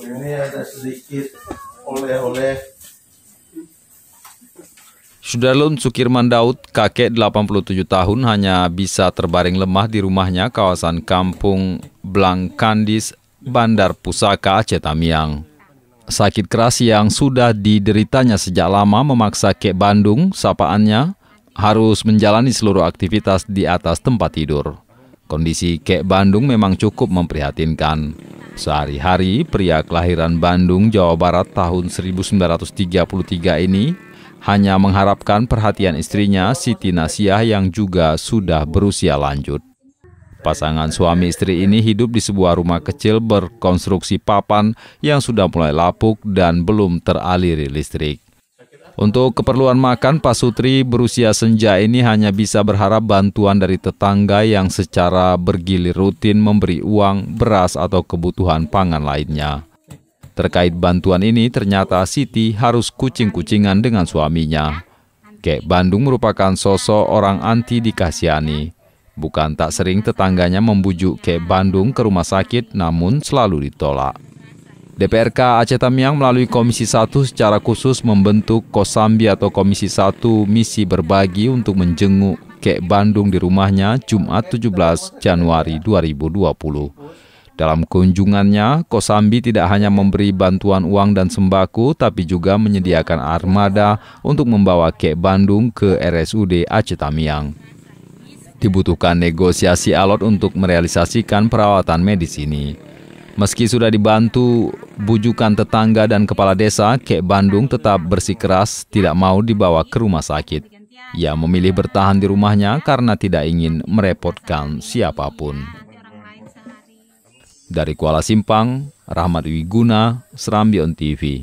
Ini ada sedikit oleh-oleh. Sudarlun Sukirman Daud, kakek 87 tahun, hanya bisa terbaring lemah di rumahnya kawasan Kampung Blangkandis, Bandar Pusaka, Aceh Tamiang. Sakit keras yang sudah dideritanya sejak lama memaksa Kek Bandung, sapaannya, harus menjalani seluruh aktivitas di atas tempat tidur. Kondisi Kek Bandung memang cukup memprihatinkan. Sehari-hari, pria kelahiran Bandung, Jawa Barat tahun 1933 ini hanya mengharapkan perhatian istrinya, Siti Nasiah, yang juga sudah berusia lanjut. Pasangan suami istri ini hidup di sebuah rumah kecil berkonstruksi papan yang sudah mulai lapuk dan belum teraliri listrik. Untuk keperluan makan, Pak Sutri berusia senja ini hanya bisa berharap bantuan dari tetangga yang secara bergilir rutin memberi uang, beras, atau kebutuhan pangan lainnya. Terkait bantuan ini, ternyata Siti harus kucing-kucingan dengan suaminya. Kek Bandung merupakan sosok orang anti dikasihani. Bukan tak sering tetangganya membujuk Kek Bandung ke rumah sakit, namun selalu ditolak. DPRK Aceh Tamiang melalui Komisi 1 secara khusus membentuk Kosambi atau Komisi 1 Misi Berbagi untuk menjenguk Kek Bandung di rumahnya Jumat 17 Januari 2020. Dalam kunjungannya, Kosambi tidak hanya memberi bantuan uang dan sembako, tapi juga menyediakan armada untuk membawa Kek Bandung ke RSUD Aceh Tamiang. Dibutuhkan negosiasi alot untuk merealisasikan perawatan medis ini. Meski sudah dibantu bujukan tetangga dan kepala desa, Kek Bandung tetap bersikeras tidak mau dibawa ke rumah sakit. Ia memilih bertahan di rumahnya karena tidak ingin merepotkan siapapun. Dari Kuala Simpang, Rahmat Wiguna, Serambi On TV.